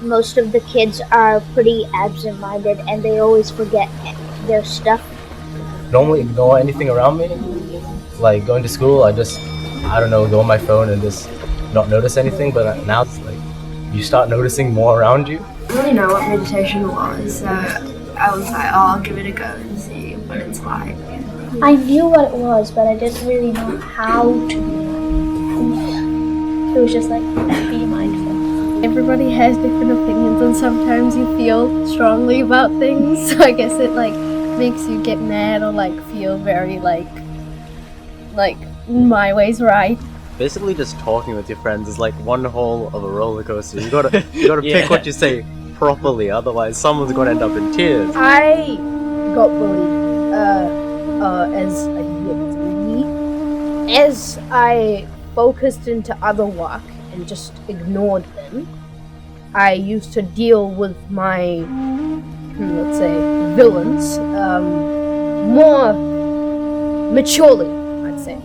most of the kids are pretty absent-minded and they always forget their stuff. Normally ignore anything around me. Like going to school, I don't know, go on my phone and just not notice anything. But now it's like you start noticing more around you. I didn't really know what meditation was, so I was like, oh, I'll give it a go and see what it's like. I knew what it was, but I didn't really know how to be mindful. It was just like, be mindful. Everybody has different opinions and sometimes you feel strongly about things. So I guess it like makes you get mad or like feel very like my way's right. Basically, just talking with your friends is like one whole of a roller coaster. You gotta pick what you say properly, otherwise someone's gonna end up in tears. I got bullied as a year 3. As I focused into other work and just ignored them, I used to deal with my, let's say, villains more maturely, I'd say.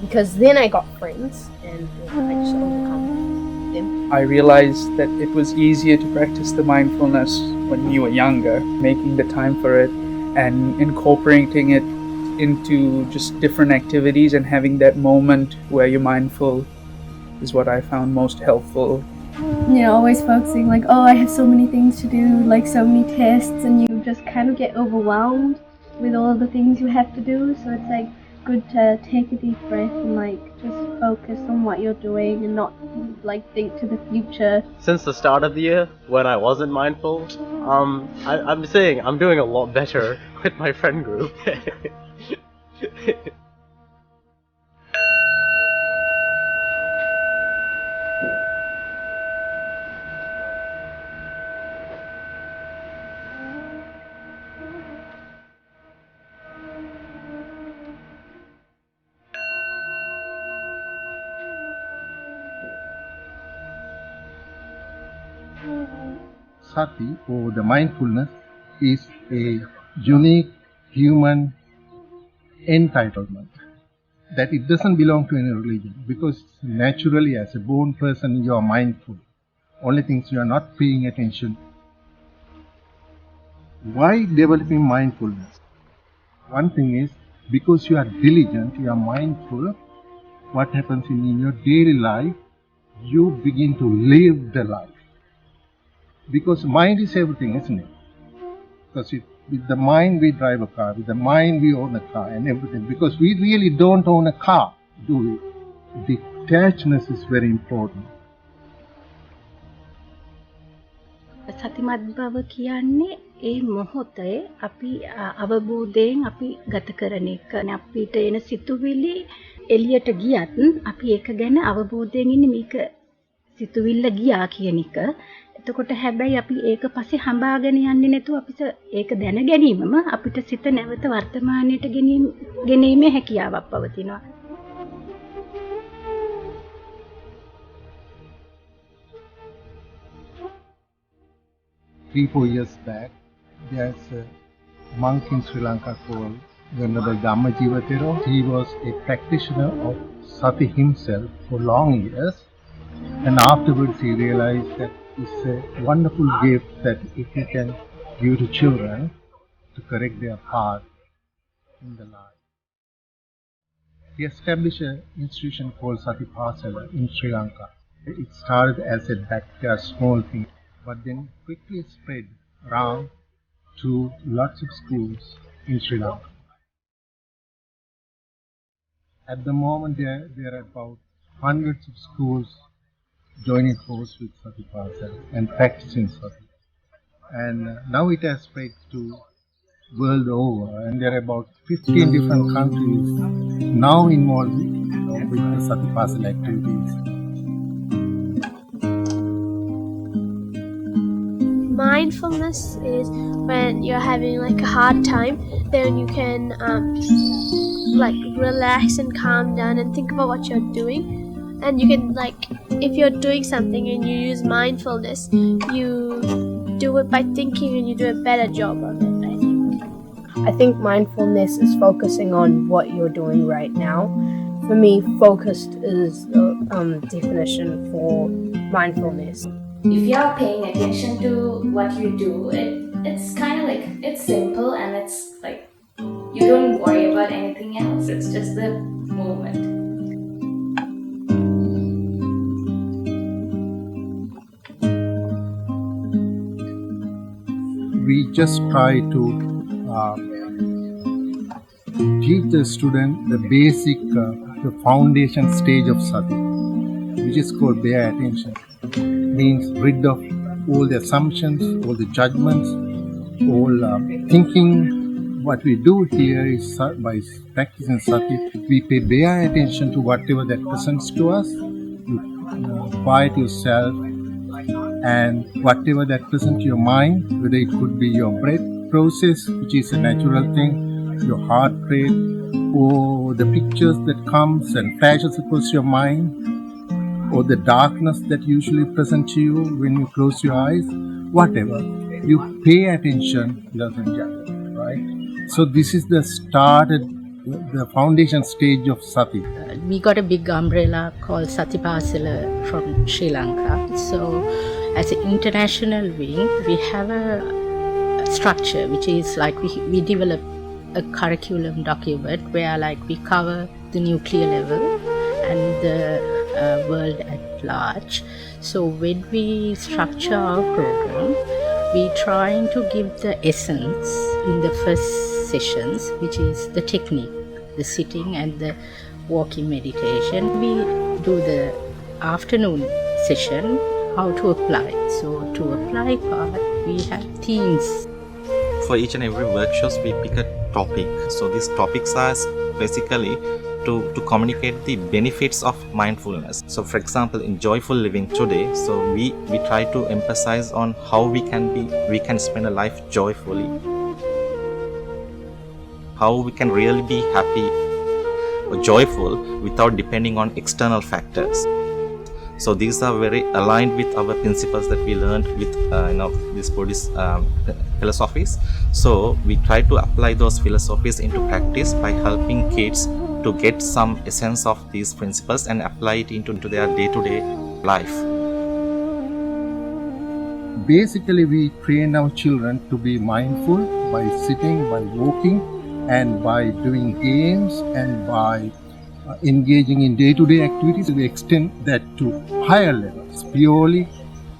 Because then I got friends and I just overcome them. I realized that it was easier to practice the mindfulness when you were younger, making the time for it and incorporating it into just different activities and having that moment where you're mindful is what I found most helpful. You know, always focusing like, oh, I have so many things to do, like so many tests, and you just kind of get overwhelmed with all the things you have to do. So it's like good to take a deep breath and like just focus on what you're doing and not like think to the future. Since the start of the year, when I wasn't mindful, I'm saying I'm doing a lot better with my friend group. Sati, or the mindfulness, is a unique human entitlement that it doesn't belong to any religion, because naturally as a born person you are mindful. Only things you are not paying attention. Why developing mindfulness? One thing is, because you are diligent, you are mindful, what happens in your daily life, you begin to live the life. Because mind is everything, isn't it? Because with the mind we drive a car, with the mind we own a car and everything. Because we really don't own a car, do we? Detachedness is very important. සතිමත් බව කියන්නේ ඒ මොහොතේ අපි අවබෝධයෙන් අපි ගත කරන එක. අපිට එන සිතුවිලි එළියට ගියත් අපි ඒක ගැන අවබෝධයෙන් ඉන්නේ මේක සිතුවිල්ල ගියා කියන එක. එතකොට හැබැයි අපි ඒක පස්සේ හඹාගෙන යන්නේ නැතුව අපිට ඒක දැන ගැනීමම අපිට සිත නැවත වර්තමානයට ගෙනීමේ හැකියාවක් පවතිනවා. 3-4 years back, there's a monk in Sri Lanka called Venerable Dhammajivatero. He was a practitioner of Sati himself for long years, and afterwards he realized that it's a wonderful gift that if he can give to children to correct their path in the life. He established an institution called Sati Pasala in Sri Lanka. It started as a backyard small thing, but then quickly spread around to lots of schools in Sri Lanka. At the moment there are about hundreds of schools joining force with Sati Pasala and practicing Sati. And now it has spread to world over, and there are about 15 different countries now involved with the Sati Pasala activities. Mindfulness is when you're having like a hard time, then you can like relax and calm down and think about what you're doing. And you can like, if you're doing something and you use mindfulness, you do it by thinking and you do a better job of it, I think. I think mindfulness is focusing on what you're doing right now. For me, focused is the definition for mindfulness. if you're paying attention to what you do, it's kind of like, it's simple and it's like you don't worry about anything else. It's just the moment. We just try to teach the student the basic, the foundation stage of Sati, which is called bare attention. Means rid of all the assumptions, all the judgments, all thinking. What we do here is by practicing Sati, we pay bare attention to whatever that presents to us. You quiet yourself, and whatever that presents to your mind, whether it could be your breath process, which is a natural thing, your heart rate, or the pictures that comes and flashes across your mind, or the darkness that usually present to you when you close your eyes, whatever, you pay attention, doesn't judge, right? So this is the foundation stage of Sati. We got a big umbrella called Sati Pasala from Sri Lanka. So as an international wing, we have a structure which is like we develop a curriculum document where like we cover the nuclear level and the world at large. So when we structure our program, we trying to give the essence in the first sessions, which is the technique, the sitting and the walking meditation. We do the afternoon session, how to apply. So to apply part, we have themes. For each and every workshop, we pick a topic. So these topics are basically to communicate the benefits of mindfulness. So for example, in joyful living today, so we try to emphasize on how we can spend a life joyfully, how we can really be happy or joyful without depending on external factors. So these are very aligned with our principles that we learned with these Buddhist philosophies. So we try to apply those philosophies into practice by helping kids to get some essence of these principles and apply it into their day-to-day life. Basically, we train our children to be mindful by sitting, by walking, and by doing games, and by engaging in day-to-day activities. We extend that to higher levels, purely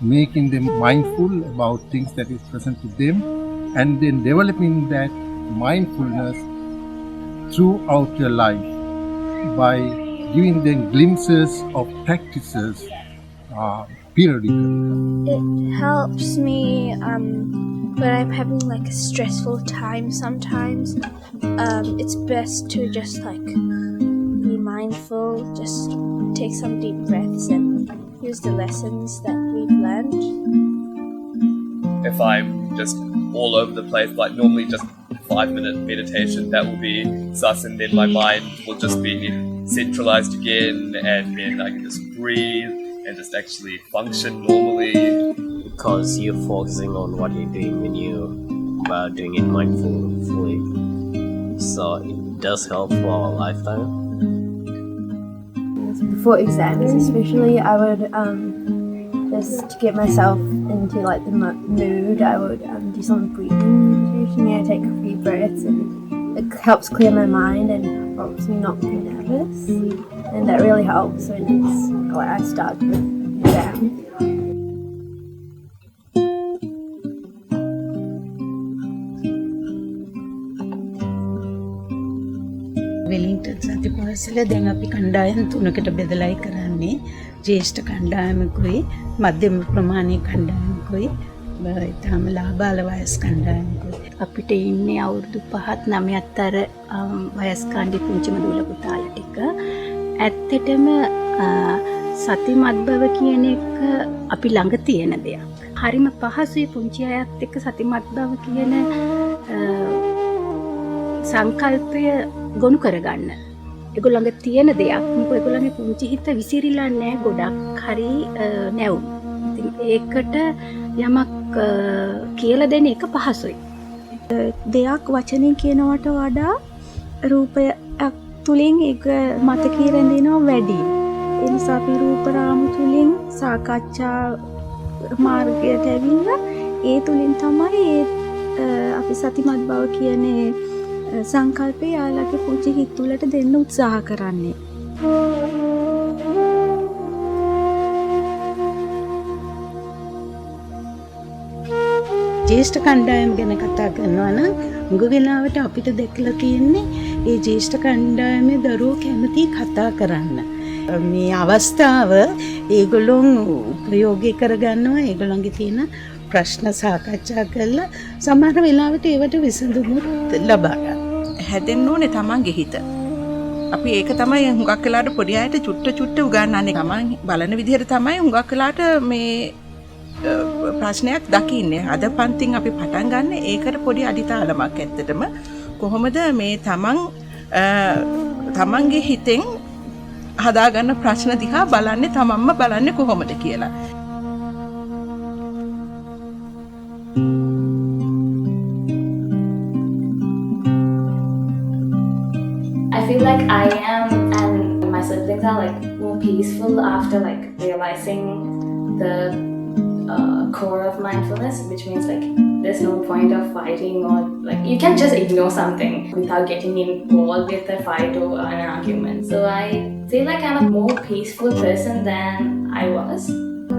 making them mindful about things that is present to them, and then developing that mindfulness throughout your life by giving them glimpses of practices periodically. It helps me when I'm having like a stressful time sometimes. It's best to just like be mindful, just take some deep breaths and use the lessons that we've learned. If I'm just all over the place, like normally just 5-minute meditation, that will be sus, and then my mind will just be centralized again, and then I can just breathe and just actually function normally. Because you're focusing on what you're doing when you are doing it mindfully. So it does help for our lifetime. Before exams especially, I would just to get myself into like the mood, I would do some breathing meditation. Take a few breaths, and it helps clear my mind and helps me not be nervous, and that really helps when it's like I start the exam. Wellington Sati Pasala දැන් අපි කණ්ඩායම් තුනකට බෙදලායි කරන්නේ. ජ්‍යෙෂ්ඨ කණ්ඩායමකුයි, මධ්‍යම ප්‍රමාණීය කණ්ඩායමකුයි, ඊටම ලාබාල වයස් කණ්ඩායමකුයි. අපිට ඉන්නේ අවුරුදු 5ත් 9ත් අතර වයස් කණ්ඩි පුංචිම දූල පුතාලා ටික. ඇත්තටම සතිමත් බව කියන එක අපි ළඟ තියෙන දෙයක්. හරිම පහසුයි පුංචි අයත් එක්ක සතිමත් බව කියන සංකල්පය ගොනු කරගන්න. ඒගොල්ලන්ගේ තියෙන දෙයක්. මොකද ඒගොල්ලන්ගේ පුංචි හිත විසිරිලා නැහැ ගොඩක්. හරි නැවුම්. ඉතින් ඒකට යමක් කියලා දෙන එක පහසුයි. දෙයක් වචනෙන් කියනවට වඩා රූපයක් තුලින් ඒක මතකයේ රැඳෙනවා වැඩි. ඒ නිසා අපි රූප රාමු තුලින් සාකච්ඡා මාර්ගයට ඇවිල්ලා ඒ තුලින් තමයි අපි සතිමත් බව කියන සංකල්පය යාළුවගේ පුංචි හිත තුළට දෙන්න උත්සාහ කරන්නේ. ජේෂ්ඨ කණ්ඩායම ගැන කතා කරනවා නම් මුග වෙලාවට අපිට දැකලා තියෙන්නේ ඒ ජේෂ්ඨ කණ්ඩායමේ දරුවෝ කැමති කතා කරන්න. මේ අවස්ථාව ඒගොල්ලොන් ප්‍රයෝගික කරගන්නවා ඒගොල්ලන්ගේ තියෙන ප්‍රශ්න සාකච්ඡා කරලා සමහර වෙලාවට ඒවට විසඳුමුත් ලබා ගන්න. හැදෙන්න ඕනේ තමන්ගේ හිත. අපි ඒක තමයි හුඟක් වෙලාවට පොඩි අයට චුට්ට උගන්වන්නේ. තමන් බලන විදිහට තමයි හුඟක් වෙලාවට මේ ප්‍රශ්නයක් දකින්නේ. අද පන්තින් අපි පටන් ගන්න ඒකට පොඩි අඩිතාලමක් ඇත්තටම. කොහොමද මේ තමන්ගේ හිතෙන් හදාගන්න ප්‍රශ්න දිහා බලන්නේ තමන්ම බලන්නේ කොහොමද කියලා. I feel like I am and my siblings are like more peaceful after like realizing the core of mindfulness, which means like there's no point of fighting or like you can just ignore something without getting involved with a fight or an argument. So I feel like I'm a more peaceful person than I was.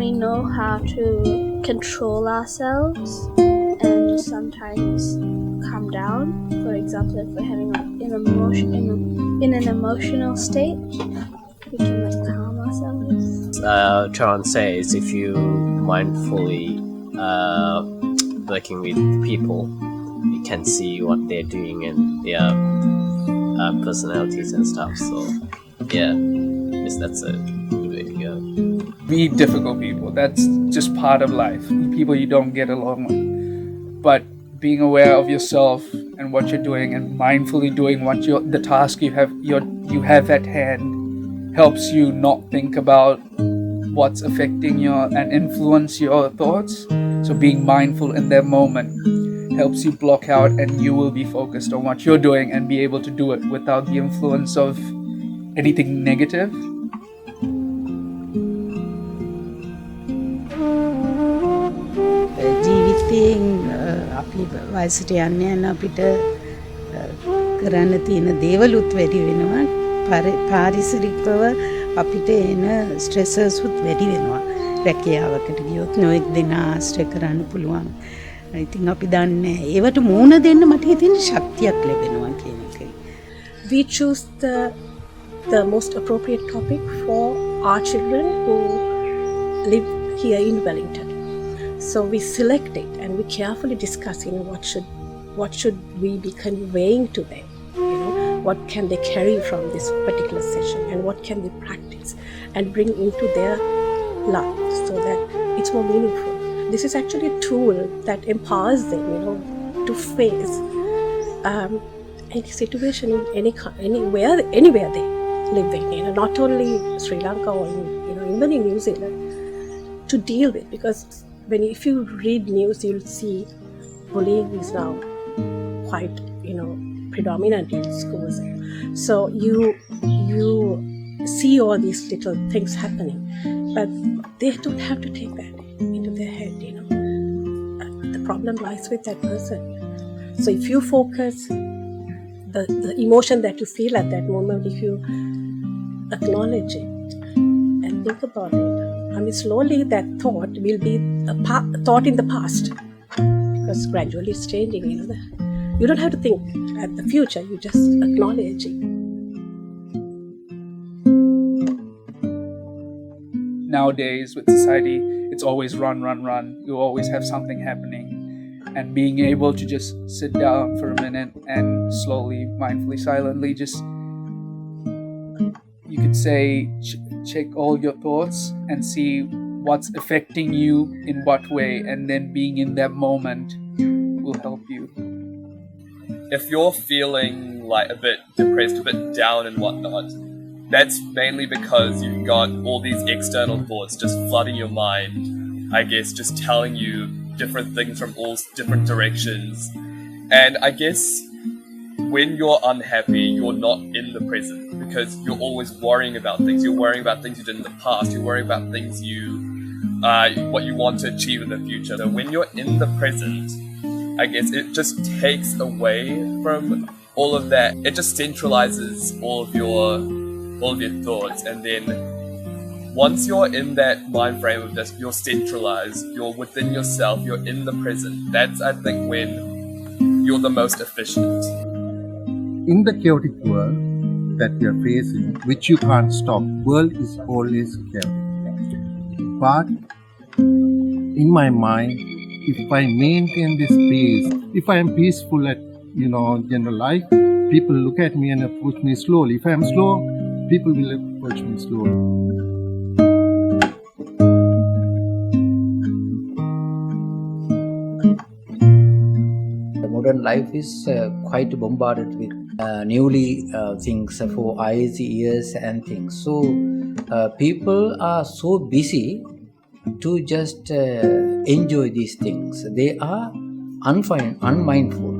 We know how to control ourselves and sometimes calm down. For example, if we're having in an emotional state, we can like calm ourselves. Charan says if you mindfully working with people, you can see what they're doing and their personalities and stuff. So yeah, yes, that's a good way to go. Meet difficult people. That's just part of life. People you don't get along with. But being aware of yourself and what you're doing and mindfully doing what the task you have at hand helps you not think about what's affecting and influence your thoughts. So being mindful in that moment helps you block out and you will be focused on what you're doing and be able to do it without the influence of anything negative. ජීවිතයෙන් අපි වයසට යන්න යන අපිට කරන්න තියෙන දේවලුත් වැඩි වෙනවා. පාරිසරිකව අපිට එන ස්ට්‍රෙසර්ස්ුත් වැඩි වෙනවා. රැකියාවකට ගියොත් නොඑක් දෙනා ආශ්‍රය කරන්න පුළුවන්. ඉතින් අපි දන්නේ ඒවට මූණ දෙන්න මට හිතෙන්නේ ශක්තියක් ලැබෙනවා කියන එකයි. We choose the most appropriate topic for our children who live here in Wellington. So we select it and we carefully discuss, what should we be conveying to them? What can they carry from this particular session and what can they practice and bring into their life so that it's more meaningful. This is actually a tool that empowers them, to face any situation in anywhere they live in, not only Sri Lanka or even in New Zealand, to deal with. Because if you read news, you'll see bullying is now quite predominant in schools. So you see all these little things happening, but they don't have to take that into their head. The problem lies with that person. So if you focus the emotion that you feel at that moment, if you acknowledge it and think about it, slowly that thought will be a thought in the past, because gradually it's changing. You don't have to think at the future, you just acknowledge it. Nowadays with society, it's always run. You always have something happening. And being able to just sit down for a minute and slowly, mindfully, silently, just, you could say, check all your thoughts and see what's affecting you in what way, and then being in that moment will help you. If you're feeling like a bit depressed, a bit down and whatnot, that's mainly because you've got all these external thoughts just flooding your mind, I guess, just telling you different things from all different directions. And I guess when you're unhappy, you're not in the present because you're always worrying about things. You're worrying about things you did in the past. You're worrying about things you what you want to achieve in the future. So when you're in the present, I guess it just takes away from all of that. It just centralizes all of your thoughts, and then once you're in that mind frame of just you're centralized, you're within yourself, you're in the present. That's, I think, when you're the most efficient. In the chaotic world that we are facing, which you can't stop, world is always chaotic. But in my mind, if I maintain this peace, if I am peaceful at general life, people look at me and approach me slowly. If I am slow, people will approach me slowly. Modern life is quite bombarded with newly things for eyes, ears, and things. So people are so busy to just enjoy these things. They are unmindful.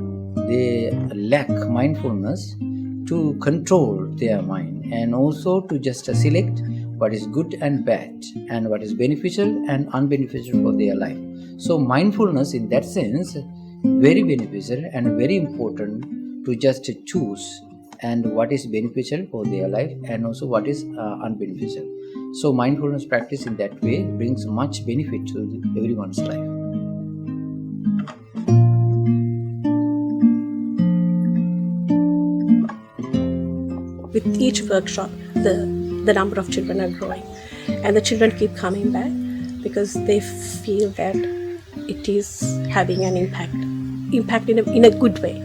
They lack mindfulness to control their mind, and also to just select what is good and bad, and what is beneficial and unbeneficial for their life. So mindfulness in that sense very beneficial and very important to just choose and what is beneficial for their life and also what is unbeneficial. So mindfulness practice in that way brings much benefit to everyone's life. With each workshop, the number of children are growing, and the children keep coming back because they feel that it is having an impact in a good way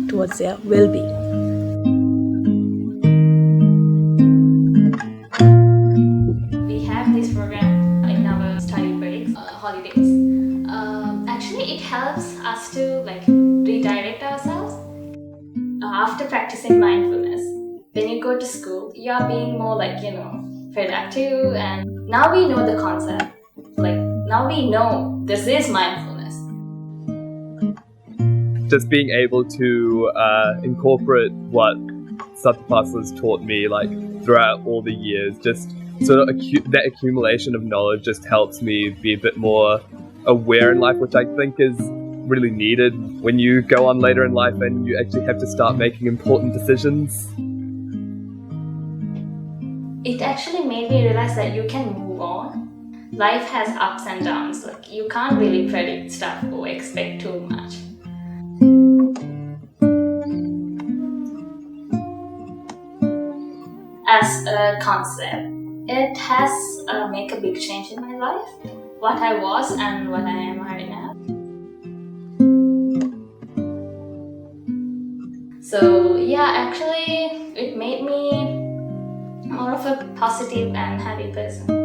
towards their well-being. We have this program in our study breaks, holidays. Actually, it helps us to redirect ourselves after practicing mindfulness. When you go to school, you are being more productive, and now we know the concept. Now we know this is mindfulness. Just being able to incorporate what Sati Pasala has taught me throughout all the years, just sort of that accumulation of knowledge just helps me be a bit more aware in life, which I think is really needed when you go on later in life and you actually have to start making important decisions. It actually made me realize that you can move on. Life has ups and downs. You can't really predict stuff or expect too much. As a concept, it has made a big change in my life. What I was and what I am right now. So yeah, actually, it made me more of a positive and happy person.